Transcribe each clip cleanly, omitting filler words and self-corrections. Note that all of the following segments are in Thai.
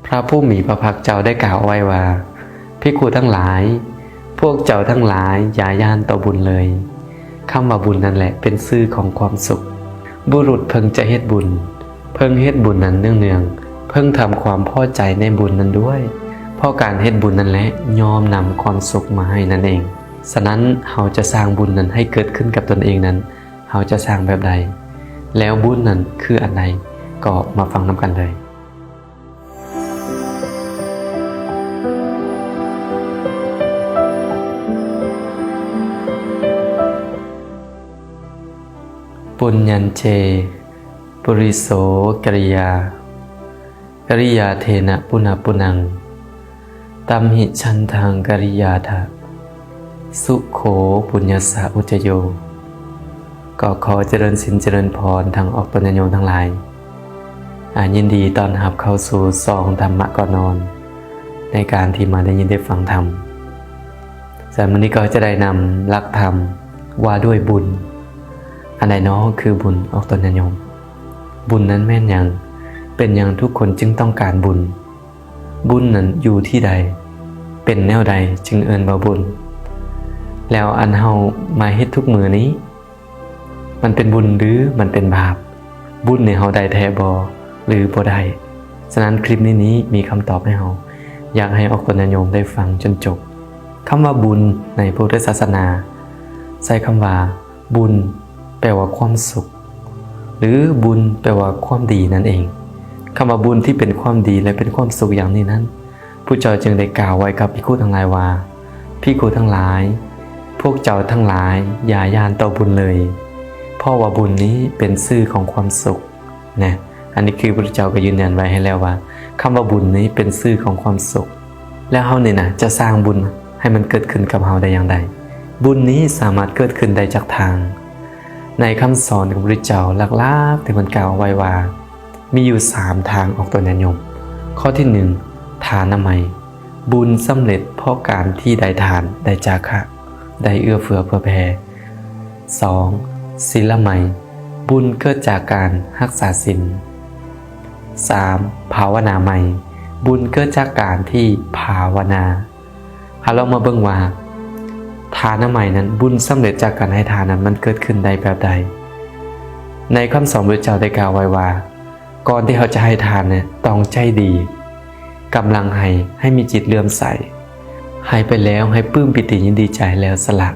พระผู้มีพระภาคเจ้าได้กล่าวเอาไว้ว่าภิกขุทั้งหลายพวกเจ้าทั้งหลายอย่าย่านต่อบุญเลยคำว่าบุญนั่นแหละเป็นชื่อของความสุขบุรุษเพิ่งจะเฮ็ดบุญเพิ่งเฮ็ดบุญนั้นเนืองๆเพิ่งทำความพอใจในบุญนั้นด้วยเพราะการเฮ็ดบุญนั่นแหละยอมนำความสุขมาให้นั่นเองฉะนั้นเราจะสร้างบุญนั้นให้เกิดขึ้นกับตนเองนั้นเราจะสร้างแบบใดแล้วบุญนั้นคืออันใดก็มาฟังนำกันเลยปุญญัญเชปุริโสกริยากริยาเทนะปุณปุนังตัมหิชันทังกริยาทะสุโขปุญญสะอุจโยก็ขอเจริญสินเจริญพรทางออกตนโยมทั้งหลายยินดีต้อนรับเข้าสู่ซองธรรมะก่อนนอนในการที่มาได้ยินได้ฟังธรรมสำหรับวันนี้ก็จะได้นำหลักธรรมว่าด้วยบุญอันใดน้อคือบุญออกตนโยมบุญนั้นแม่นยังเป็นอย่างทุกคนจึงต้องการบุญบุญนั้นอยู่ที่ใดเป็นแนวใดจึงเอิ้นว่าบุญแล้วอันเฮามาเฮ็ดทุกมื้อนี้มันเป็นบุญหรือมันเป็นบาปบุญในเฮาได้แท้บ่หรือบ่ได้ฉะนั้นคลิปนี้มีคำตอบให้เฮาอยากให้ออกตนโยมได้ฟังจนจบคำว่าบุญในพุทธศาสนาใช้คำว่าบุญแปลว่าความสุขหรือบุญแปลว่าความดีนั่นเองคำว่าบุญที่เป็นความดีและเป็นความสุขอย่างนี้นั้นผู้เจ้าจึงได้กล่าวไว้กับภิกขุทั้งหลายว่าภิกขุทั้งหลายพวกเจ้าทั้งหลายอย่าย่านต่อบุญเลยเพราะว่าบุญนี้เป็นชื่อของความสุขนะอันนี้คือพระเจ้าก็ยืนยันไว้ให้แล้วว่าคำว่าบุญนี้เป็นชื่อของความสุขแล้วเฮาเนี่ยนะจะสร้างบุญให้มันเกิดขึ้นกับเฮาได้อย่างไรบุญนี้สามารถเกิดขึ้นได้จากทางในคำสอนของพระเจ้าหลักๆที่มันกล่าวไว้ว่ามีอยู่3ทางออกตนโยมข้อที่1ทานนามัยบุญสำเร็จเพราะการที่ได้ทานได้จาคะได้เอื้อเฟื้อเผื่อแผ่ 2. ศีลไมยบุญเกิดจากการรักษาศีล 3. ภาวนาไมยบุญเกิดจากการที่ภาวนาเรามาเบิ่งว่าทานนามัยนั้นบุญสำเร็จจากการให้ทานนั้นมันเกิดขึ้นได้แบบใดในคำสอนพระเจ้าได้กล่าวไว้ว่าก่อนที่เขาจะให้ทานเนี่ยต้องใจดีกำลังให้มีจิตเลื่อมใสให้ไปแล้วให้ปลื้มปิติยินดีใจแล้วสละ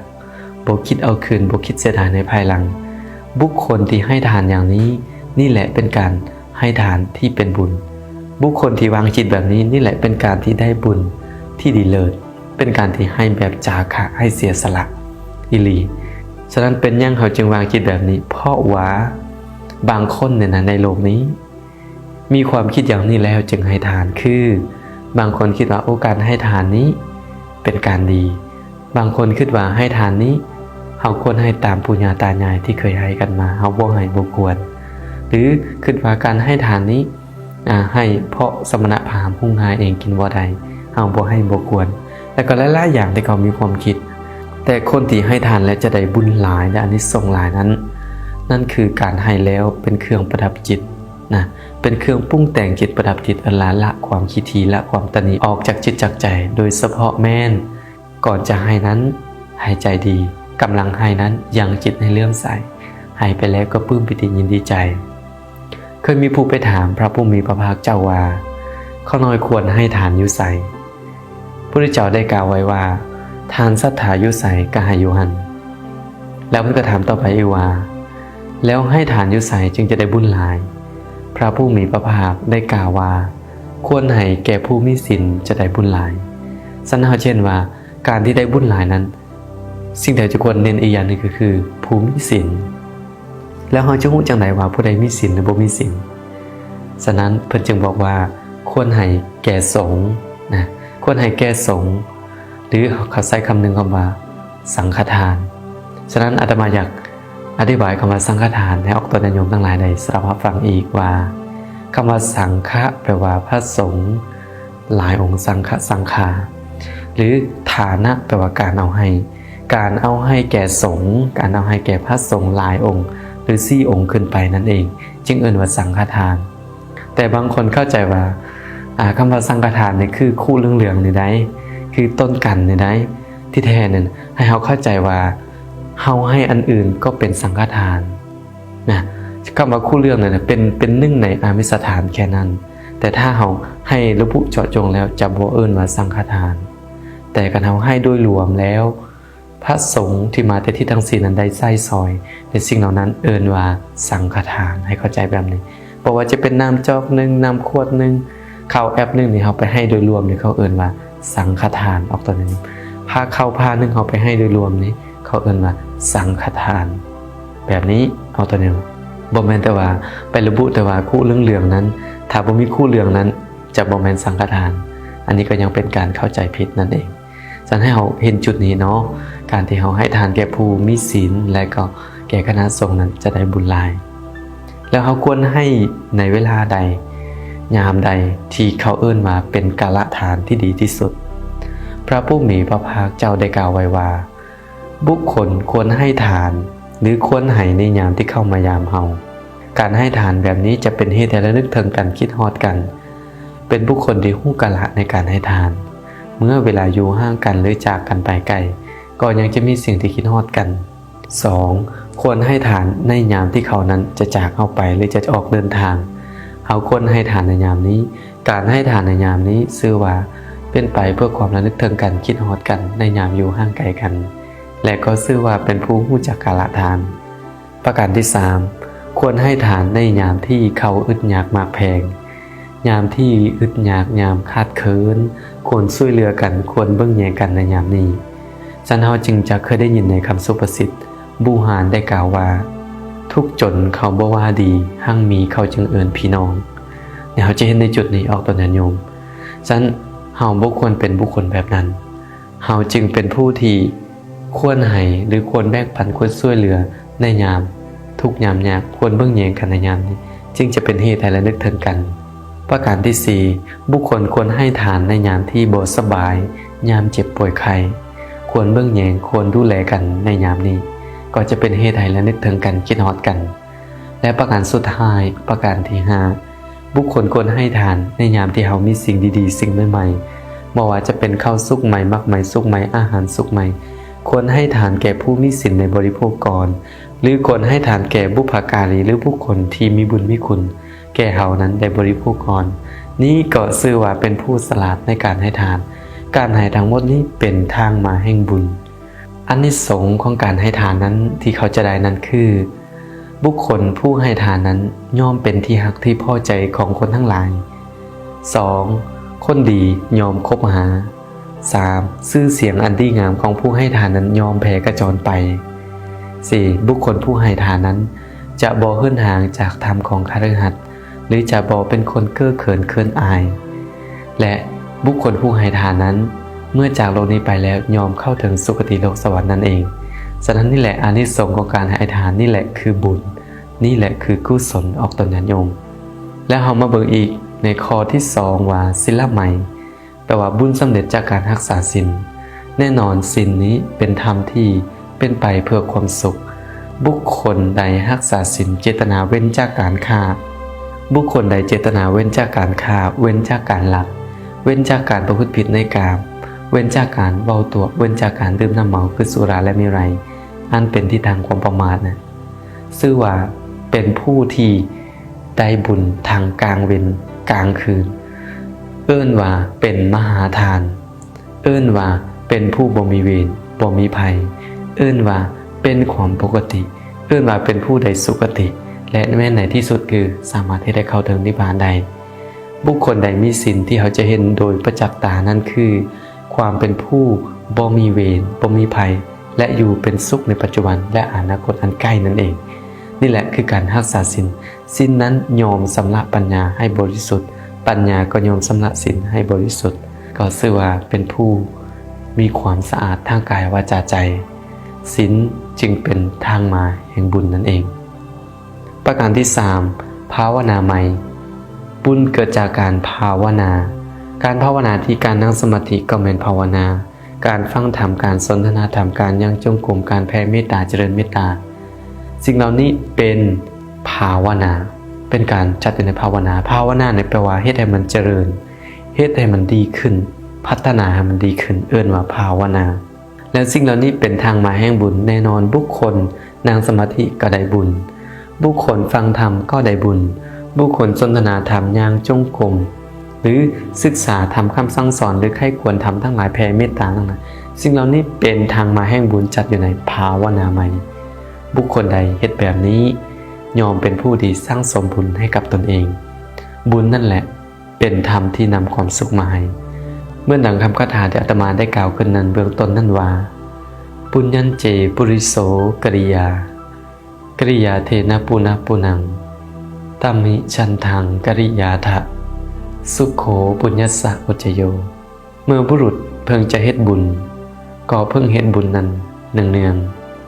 บ่คิดเอาคืนบ่คิดเสียดายในภายหลังบุคคลที่ให้ทานอย่างนี้นี่แหละเป็นการให้ทานที่เป็นบุญบุคคลที่วางจิตแบบนี้นี่แหละเป็นการที่ได้บุญที่ดีเลิศเป็นการที่ให้แบบจาคะให้เสียสละอิลีฉะนั้นเป็นยังเขาจึงวางจิตแบบนี้เพราะว่าบางคนเนี่ยนะในโลกนี้มีความคิดอย่างนี้แล้วจึงให้ทานคือบางคนคิดว่าการให้ทานนี้เป็นการดีบางคนคิดว่าให้ทานนี้เขาควรให้ตามปุญญาตายายที่เคยให้กันมาเขาบ่ให้บ่ควรหรือคิดว่าการให้ทานนี้ให้เพราะสมณพราหมณ์หุงหาเองกินบ่ได้เขาบ่ให้บ่ควรแล้วก็หลายๆอย่างที่เขามีความคิดแต่คนที่ให้ทานและจะได้บุญหลายและอานิสงส์หลายนั้นนั่นคือการให้แล้วเป็นเครื่องประดับจิตนะเป็นเครื่องปรุงแต่งจิตประดับจิตละความคิดทีละความตนีออกจากจิตจากใจโดยเฉพาะแม่นก่อนจะให้นั้นให้ใจดีกำลังให้นั้นยังจิตให้เลื่อมใสให้ไปแล้วก็ปลื้มปิติยินดีใจเคยมีผู้ไปถามพระผู้มีพระภาคเจ้าว่าข้าน้อยควรให้ทานอยู่ไสพระพุทธเจ้าได้กล่าวไว้ว่าทานศรัทธาอยู่ไสก็ให้อยู่หันแล้วมันก็ถามต่อไปอีกว่าแล้วให้ทานอยู่ไสจึงจะได้บุญหลายพระผู้มีพระภาคได้กล่าวว่าควรให้แก่ผู้มีศีลจะได้บุญหลายสันนิษฐานเช่นว่าการที่ได้บุญหลายนั้นสิ่งใดจะควรเน้นอีกอย่างนึงก็คือผู้มีศีลแล้วเราจะรู้จังไดว่าผู้ใดมีศีลหรือบ่มีศีลฉะนั้นเพิ่นจึงบอกว่าควรให้แก่สงฆ์นะควรให้แก่สงฆ์หรือเขาใช้คำหนึ่งคำว่าสังฆทานฉะนั้นอาตมาอยากอธิบายคำว่าสังฆทานให้ออกตนโยมทั้งหลายได้ทราบฟังอีกว่าคำว่าสังฆะแปลว่าพระสงฆ์หลายองค์สังฆะสังฆาหรือฐานะแปลว่าการเอาให้แก่สงฆ์การเอาให้แก่พระสงฆ์หลายองค์หรือ4 องค์ขึ้นไปนั่นเองจึงเอิ้นว่าสังฆทานแต่บางคนเข้าใจว่า คำว่าสังฆทานนี่คือคู่เหลืองๆนี่ได้คือต้นกันนี่ได้ที่แท้นั่นให้เฮาเข้าใจว่าเฮาให้อันอื่นก็เป็นสังฆทานนะคำว่าคู่เรื่องนั่นเป็นหนึ่งในอามิสทานแค่นั้นแต่ถ้าเฮาให้ระบุเจาะจงแล้วจะบ่เอิ้นว่าสังฆทานแต่การเฮาให้โดยรวมแล้วพระสงฆ์ที่มาแต่ที่ทั้งสี่นั้นได้ใส่ซอยในสิ่งเหล่านั้นเอิ้นว่าสังฆทานให้เข้าใจแบบนี้เพราะว่าจะเป็นน้ำจอกนึงน้ำขวดนึงข้าวแอปนึงนี่เฮาไปให้โดยรวมนี่เขาเอิ้นว่าสังฆทานออกตัวนึงผ้าเข้าผ้านึงเฮาไปให้โดยรวมนี้เขาเอิ้นว่าสังฆทานแบบนี้เอาตัวนึงบ่แม่นแต่ว่าไประบุแต่ว่าคู่เหลืองๆนั้นถ้าบ่มีคู่เหลืองนั้นจะบ่แม่นสังฆทานอันนี้ก็ยังเป็นการเข้าใจผิดนั่นเองฉะนั้นให้เราเห็นจุดนี้เนาะการที่เราให้ทานแก่ผู้มีศีลและก็แก่คณะสงฆ์นั้นจะได้บุญหลายแล้วเขาควรให้ในเวลาใดยามใดที่เขาเอิ้นว่าเป็นกาลทานที่ดีที่สุดพระผู้มีพระภาคเจ้าได้กล่าวไว้ว่าบุคคลควรให้ทานหรือควรให้ในยามที่เข้ามายามเฮาการให้ทานแบบนี้จะเป็นเหตุให้ระลึกถึงกันคิดฮอดกันเป็นบุคคลที่ฮู้กาละในการให้ทานเมื่อเวลาอยู่ห่างกันหรือจากกันไปไกลก็ยังจะมีสิ่งที่คิดฮอดกัน 2. ควรให้ทานในยามที่เขานั้นจะจากเข้าไปหรือจะออกเดินทางเขาควรให้ทานในยามนี้การให้ทานในยามนี้ชื่อว่าเป็นไปเพื่อความระลึกถึงกันคิดฮอดกันในยามอยู่ห่างไกลกันและก็ชื่อว่าเป็นผู้ฮู้จักกาลทานประการที่ 3. ควรให้ทานในยามที่เขาอึดอยากมากแพงยามที่อึดอยากยามขาดเคินควรช่วยเหลือกันควรเบิ่งแยงกันในยามนี้ฉะนั้นเราจึงจะเคยได้ยินในคำสุภาษิตบูหารได้กล่าวว่าทุกจนเขาบ่ว่าดีหั่งมีเขาจึงเอิ้นพี่น้องเนี่ยเราจะเห็นในจุดนี้ออกตัวนั้นโยมฉะนั้นเราบ่ควรเป็นบุคคลแบบนั้นเราจึงเป็นผู้ที่ควรให้หรือควรแบ่งปันควรช่วยเหลือในยามทุกยามยากควรเบิ่งแยงกันในยามนี้จึงจะเป็นเหตุให้ระลึกถึงกันประการที่ 4 บุคคลควรให้ทานในยามที่บ่สบายยามเจ็บป่วยไข้ควรเบิ่งแยงควรดูแลกันในยามนี้ก็จะเป็นเหตุให้ระลึกถึงกันคิดฮอดกันและประการสุดท้ายประการที่ 5 บุคคลควรให้ทานในยามที่เฮามีสิ่งดีๆสิ่งใหม่ๆบ่ว่าจะเป็นข้าวสุกใหม่มักใหม่สุกใหม่อาหารสุกใหม่ควรให้ทานแก่ผู้มีศีลในบริโภคก่อนหรือควรให้ทานแก่บุพการีหรือบุคคลที่มีบุญมีคุณแก่เฮานั้นได้บริโภคก่อนนี้ก็ชื่อว่าเป็นผู้ฉลาดในการให้ทานการให้ทั้งหมดนี้เป็นทางมาแห่งบุญอานิสงส์ของการให้ทานนั้นที่เขาจะได้นั้นคือบุคคลผู้ให้ทานนั้นย่อมเป็นที่ฮักที่พอใจของคนทั้งหลาย 2. คนดียอมคบหา 3. ชื่อเสียงอันดีงามของผู้ให้ทานนั้นยอมแผ่กระจรไป 4. บุคคลผู้ให้ทานนั้นจะบ่เหินห่างจากธรรมของคฤหัสถ์หรือจะบ่เป็นคนเก้อเขินเคินอายและบุคคลผู้ให้ทานนั้นเมื่อจากโลกนี้ไปแล้วยอมเข้าถึงสุคติโลกสวรรค์นั่นเองฉะนั้นนี่แหละอานิสงส์ของการให้ทานนี่แหละคือบุญนี่แหละคือกุศลออกตนญาติโยมแล้วเรามาเบิ่งอีกในข้อที่ 2ว่าศีลใหม่แปลว่าบุญสำเร็จจากการรักษาศีลแน่นอนศีลนี้เป็นธรรมที่เป็นไปเพื่อความสุขบุคคลใดรักษาศีลเจตนาเว้นจากการฆ่าบุคคลใดเจตนาเว้นจากการฆ่าเว้นจากการลักเว้นจากการประพฤติผิดในกามเว้นจากการเว้าตัวเว้นจากการดื่มน้ำเมาคือสุราและเมรัยอันเป็นที่ทางความประมาทนะชื่อว่าเป็นผู้ที่ได้บุญทางกลางเว้นกลางคืนเอิ้นว่าเป็นมหาทานเอิ้นว่าเป็นผู้บ่มีเวรบ่มีภัยเอิ้นว่าเป็นความปกติเอิ้นว่าเป็นผู้ใดสุคติและแม้ในที่สุดคือสามารถที่ได้เข้าถึงนิพพานได้บุคคลใดมีศีลที่เขาจะเห็นโดยประจักษ์ตานั่นคือความเป็นผู้บ่มีเวรบ่มีภัยและอยู่เป็นสุขในปัจจุบันและอนาคตอันใกล้นั่นเองนี่แหละคือการรักษาศีลศีลนั้นยอมชำระปัญญาให้บริสุทธิ์ปัญญาก็ยอมชำระศีลให้บริสุทธิ์ก็ชื่อว่าเป็นผู้มีความสะอาดทางกายวาจาใจศีลจึงเป็นทางมาแห่งบุญนั่นเองประการที่ 3 ภาวนาใหม่บุญเกิดจากการภาวนาการภาวนาที่การนั่งสมาธิก็เป็นภาวนาการฟังธรรมการสนทนาธรรมการยังจงกรมการแผ่เมตตาเจริญเมตตาสิ่งเหล่านี้เป็นภาวนาเป็นการจัดอยู่ในภาวนาภาวนาในแปลว่าเฮ็ดให้มันเจริญ เฮ็ดให้มันดีขึ้น พัฒนาให้มันดีขึ้นเอิ้นว่าภาวนาและสิ่งเหล่านี้เป็นทางมาแห่งบุญแน่นอนบุคคลนั่งสมาธิก็ได้บุญบุคคลฟังธรรมก็ได้บุญบุคคลสนทนาธรรมย่างจงกรมหรือศึกษาธรรมคำสั่งสอนหรือใครควรทำทั้งหลายแผ่เมตตาทั้งหลายสิ่งเหล่านี้เป็นทางมาแห่งบุญจัดอยู่ในภาวนาใหม่บุคคลใดเฮ็ดแบบนี้ยอมเป็นผู้ที่สร้างสมบุญให้กับตนเองบุญนั่นแหละเป็นธรรมที่นำความสุขมาให้เมื่อดังคำคาถาที่อาตมาได้กล่าวขึ้นนั้นเบื้องต้นนั่นว่าปุญญัญเจปุริโสกริยาเทนะปุณปุนังตัมมิชันทังกริยาทะสุโขปุญญสสะอุจโยเมื่อบุรุษเพิ่งจะเฮ็ดบุญก็เพิ่งเฮ็ดบุญนั้นเนือง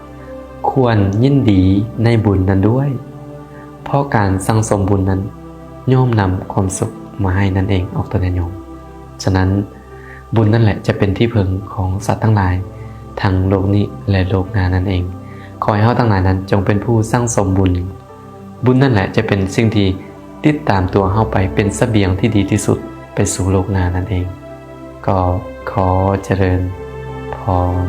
ๆควรยินดีในบุญนั้นด้วยเพราะการสั่งสมบุญนั้นย่อมนำความสุขมาให้นั่นเองออกตัวแนโยมฉะนั้นบุญนั่นแหละจะเป็นที่พึงของสัตว์ทั้งหลายทั้งโลกนี้และโลกหน้านั่นเองขอให้เฮาทั้งหลายนั้นจงเป็นผู้สร้างสมบุญบุญนั่นแหละจะเป็นสิ่งที่ติดตามตัวเฮาไปเป็นเสบียงที่ดีที่สุดไปสู่โลกหน้านั่นเองก็ขอเจริญพร